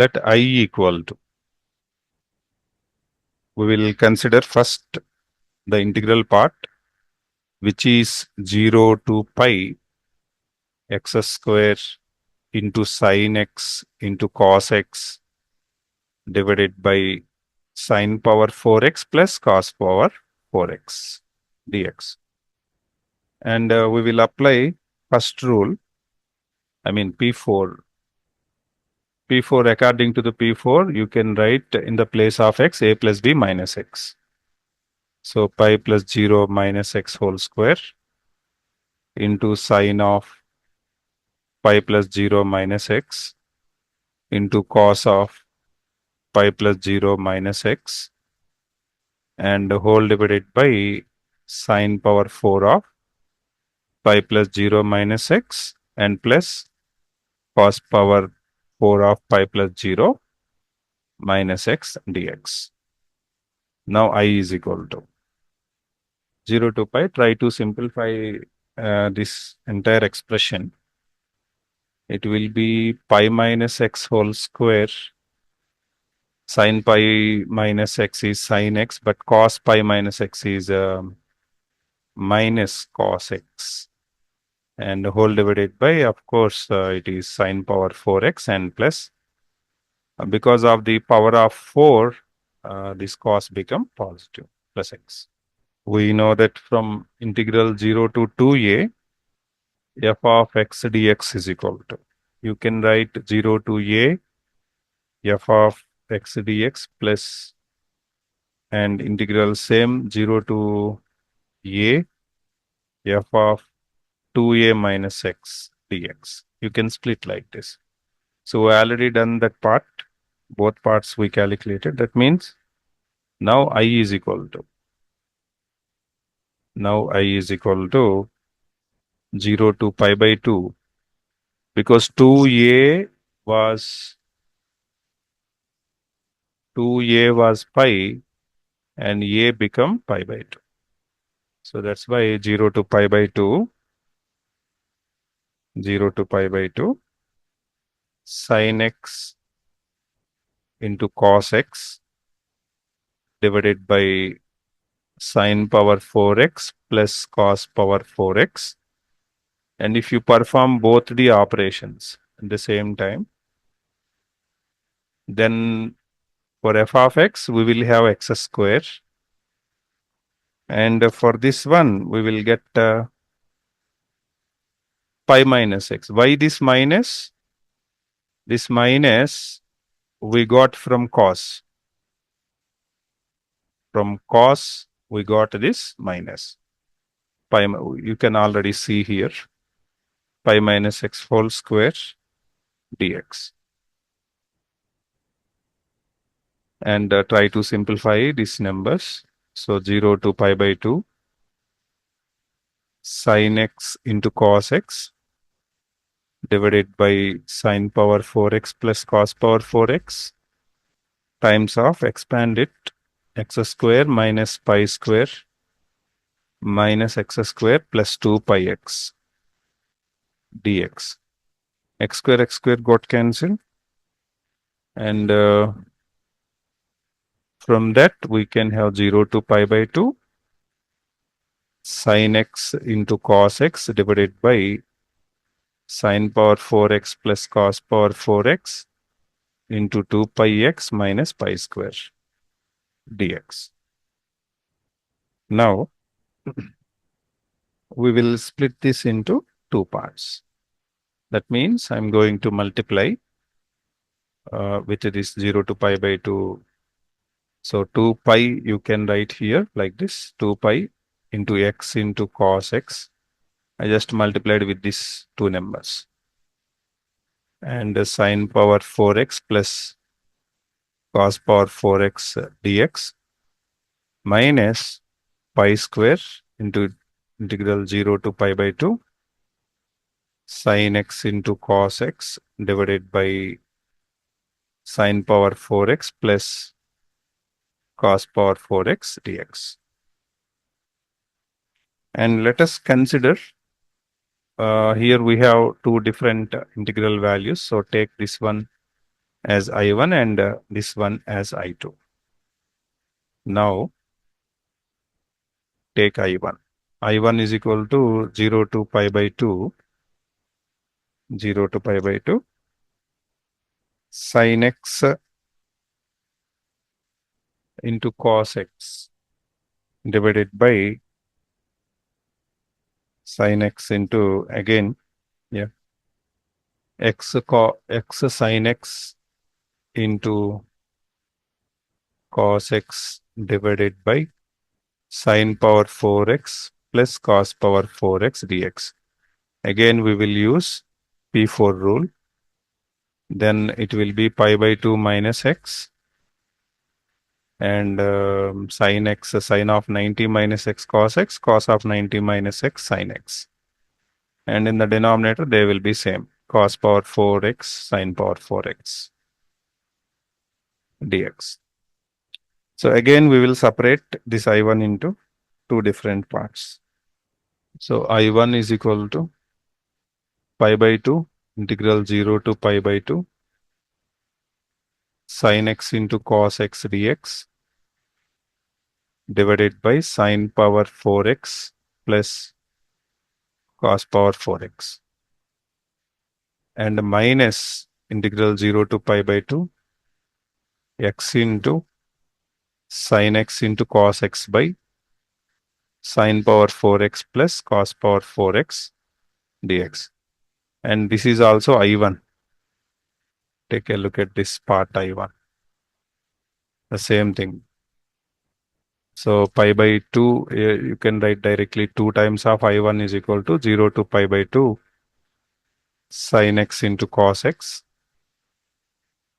let I equal to, we will consider first the integral part, which is 0 to pi x square into sin x into cos x divided by sin power 4x plus cos power 4x dx. And we will apply first rule, I mean P4. P4, according to the P4, you can write in the place of x, a plus b minus x. So pi plus 0 minus x whole square into sine of pi plus 0 minus x into cos of pi plus 0 minus x and whole divided by sine power 4 of pi plus 0 minus x and plus cos power 4 of pi plus 0 minus x dx. Now I is equal to 0 to pi. Try to simplify this entire expression. It will be pi minus x whole square. Sin pi minus x is sin x, but cos pi minus x is minus cos x. And whole divided by, of course, it is sin power 4x and plus. Because of the power of 4, this cos become positive plus x. We know that from integral 0 to 2a, f of x dx is equal to, you can write 0 to a, f of x dx plus, and integral same 0 to a, f of 2a minus x dx. You can split like this. So we already done that part. Both parts we calculated. That means now I is equal to, 0 to pi by 2, because 2a was pi and a become pi by 2. So that's why 0 to pi by 2, 0 to pi by 2 sin x into cos x divided by sin power 4x plus cos power 4x. And if you perform both the operations at the same time, then for f of x, we will have x square. And for this one, we will get pi minus x. Why this minus? This minus we got from cos. From cos, we got this minus. Pi, you can already see here, pi minus x whole square dx. And try to simplify these numbers. So 0 to pi by 2, sin x into cos x divided by sin power 4x plus cos power 4x times of, expand it, x square minus pi square minus x square plus 2 pi x dx. X square got cancelled. And from that, we can have 0 to pi by 2 sin x into cos x divided by sin power 4x plus cos power 4x into 2 pi x minus pi square dx. Now, we will split this into two parts. That means I'm going to multiply with this 0 to pi by 2. So 2 pi you can write here like this, 2 pi into x into cos x. I just multiplied with these two numbers. And the sin power 4x plus cos power 4x dx minus pi square into integral 0 to pi by 2 sin x into cos x divided by sin power 4x plus cos power 4x dx. And let us consider, here we have two different integral values. So take this one as I1 and this one as I2. Now take I1. I1 is equal to 0 to pi by 2, 0 to pi by 2, sin x into cos x divided by sin x into, again, yeah, x sin x into cos x divided by sin power 4x plus cos power 4x dx. Again, we will use P4 rule. Then it will be pi by 2 minus x, and sin x, sin of 90 minus x, cos of 90 minus x, sin x. And in the denominator, they will be same, cos power 4x, sin power 4x dx. So again, we will separate this I1 into two different parts. So I1 is equal to pi by 2, integral 0 to pi by 2, sin x into cos x dx divided by sin power 4x plus cos power 4x, and minus integral 0 to pi by 2 x into sin x into cos x by sin power 4x plus cos power 4x dx. And this is also I1. Take a look at this part I1. The same thing. So pi by 2, you can write directly 2 times of I1 is equal to 0 to pi by 2 sin x into cos x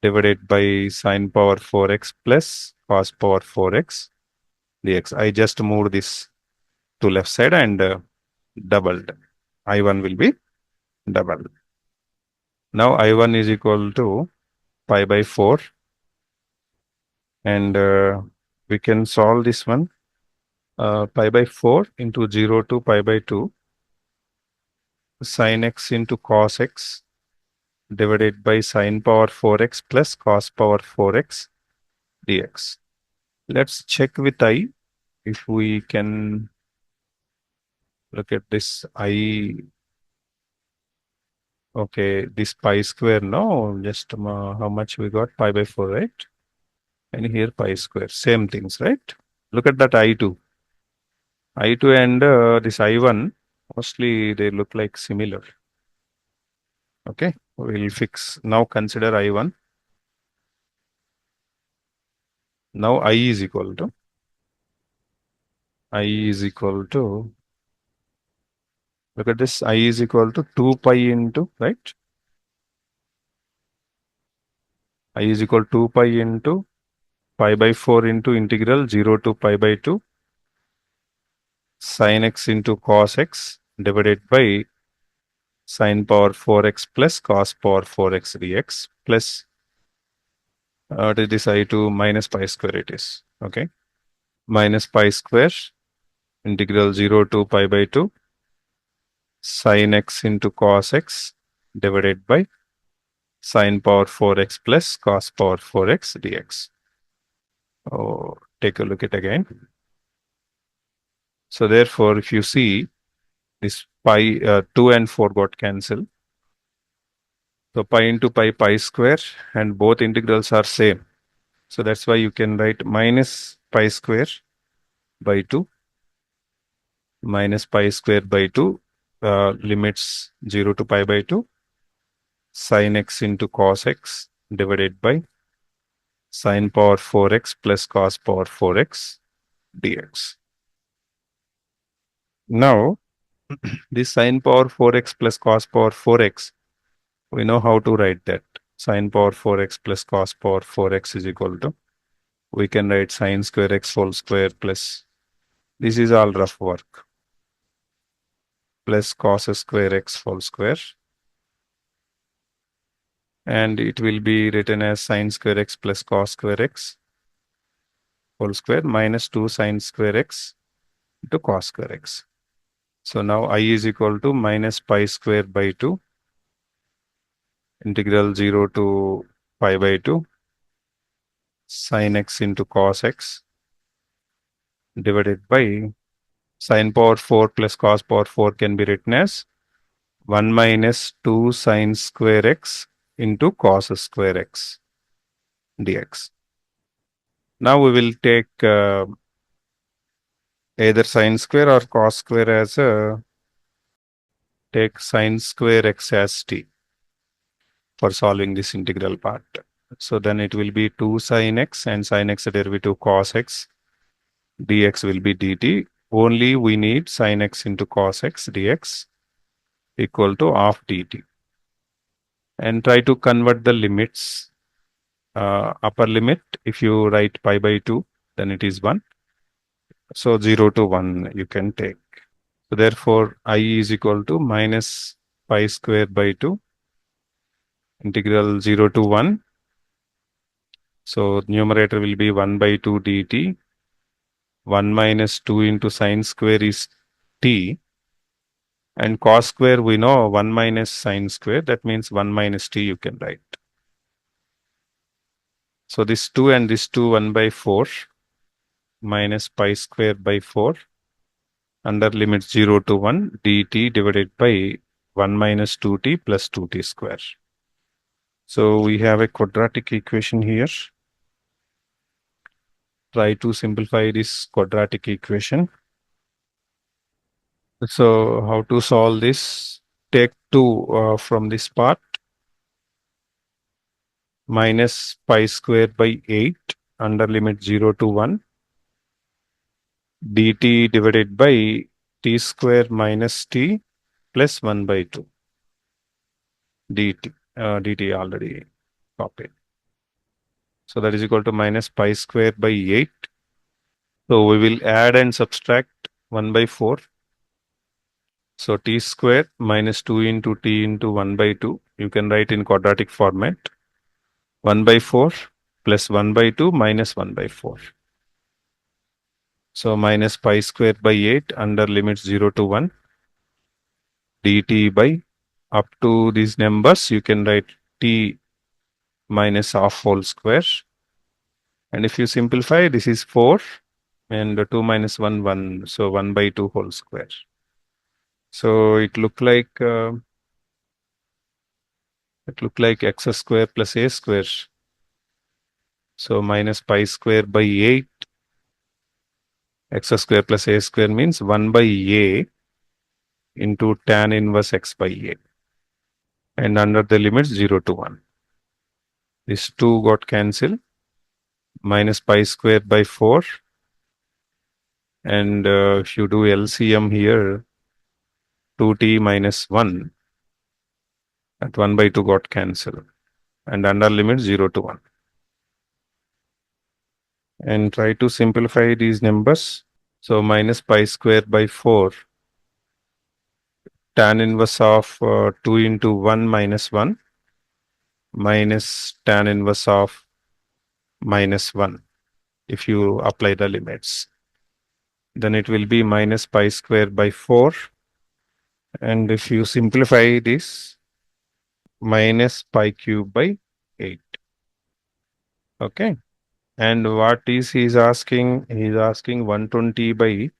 divided by sin power 4x plus cos power 4x dx. I just moved this to left side and doubled. I1 will be doubled. Now I1 is equal to pi by 4, and we can solve this one. Pi by 4 into 0 to pi by 2 sin x into cos x divided by sin power 4x plus cos power 4x dx. Let's check with I if we can look at this I. Okay, this pi square, no, just how much we got? Pi by 4, right? And here pi square, same things, right? Look at that I2. I2 and this I1, mostly they look like similar. Okay, we'll fix. Now consider I1. Now I is equal to, look at this, I is equal to 2 pi into, right? I is equal to 2 pi into pi by 4 into integral 0 to pi by 2 sin x into cos x divided by sin power 4x plus cos power 4x dx plus this I2 minus pi square it is. Okay. Minus pi square integral 0 to pi by 2 sin x into cos x divided by sin power 4x plus cos power 4x dx. Oh, take a look at again. So therefore, if you see this pi 2 and 4 got cancelled. So pi into pi square, and both integrals are same. So that's why you can write minus pi square by 2 minus pi square by 2 limits 0 to pi by 2 sin x into cos x divided by sin power 4x plus cos power 4x dx. Now, this sin power 4x plus cos power 4x, we know how to write that. Sin power 4x plus cos power 4x is equal to, we can write sin square x whole square plus, this is all rough work, plus cos square x whole square. And it will be written as sin square x plus cos square x whole square minus 2 sin square x into cos square x. So now I is equal to minus pi square by 2 integral 0 to pi by 2 sin x into cos x divided by sin power 4 plus cos power 4 can be written as 1 minus 2 sin square x into cos square x dx. Now we will take either sin square or cos square as a take sin square x as t for solving this integral part. So then it will be 2 sin x and sin x derivative cos x dx will be dt. Only we need sin x into cos x dx equal to half dt. And try to convert the limits. Upper limit, if you write pi by 2, then it is 1. So 0 to 1 you can take. So therefore, I is equal to minus pi square by 2 integral 0 to 1. So numerator will be 1 by 2 dt. 1 minus 2 into sine square is t. And cos square we know 1 minus sine square. That means 1 minus t you can write. So this 2 and this 2 1 by 4 minus pi square by 4 under limit 0 to 1 dt divided by 1 minus 2t plus 2t square. So we have a quadratic equation here. Try to simplify this quadratic equation. So how to solve this? Take 2 from this part. Minus pi square by 8 under limit 0 to 1 dt divided by t square minus t plus 1 by 2 dt. Dt already copied. So that is equal to minus pi square by 8. So we will add and subtract 1 by 4. So t square minus 2 into t into 1 by 2. You can write in quadratic format. 1 by 4 plus 1 by 2 minus 1 by 4. So minus pi square by 8 under limits 0 to 1 dt by up to these numbers you can write t minus half whole square. And if you simplify, this is 4 and 2 minus 1 1. So 1 by 2 whole square. So it look like x square plus a square. So minus pi square by 8 x square plus a square means 1 by a into tan inverse x by a. And under the limits 0 to 1. This 2 got cancelled. Minus pi square by 4. And if you do LCM here, 2t minus 1 at 1 by 2 got cancelled. And under limit 0 to 1. And try to simplify these numbers. So minus pi square by 4 tan inverse of 2 into 1 minus 1 minus tan inverse of minus 1 if you apply the limits. Then it will be minus pi square by 4. And if you simplify this, minus pi cube by 8. Okay. And what is he is asking? He is asking 120 by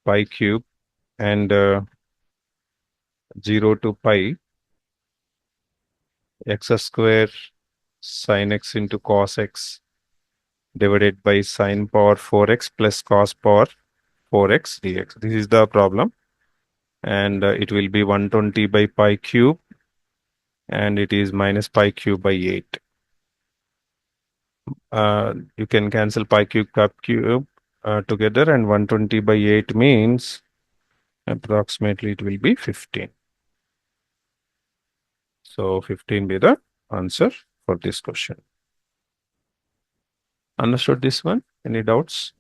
pi cube and 0 to pi x square sin x into cos x divided by sin power 4x plus cos power 4x dx. This is the problem. And it will be 120 by pi cube and it is minus pi cube by 8. You can cancel pi cube together, and 120 by 8 means approximately it will be 15. So 15 be the answer for this question. Understood this one? Any doubts?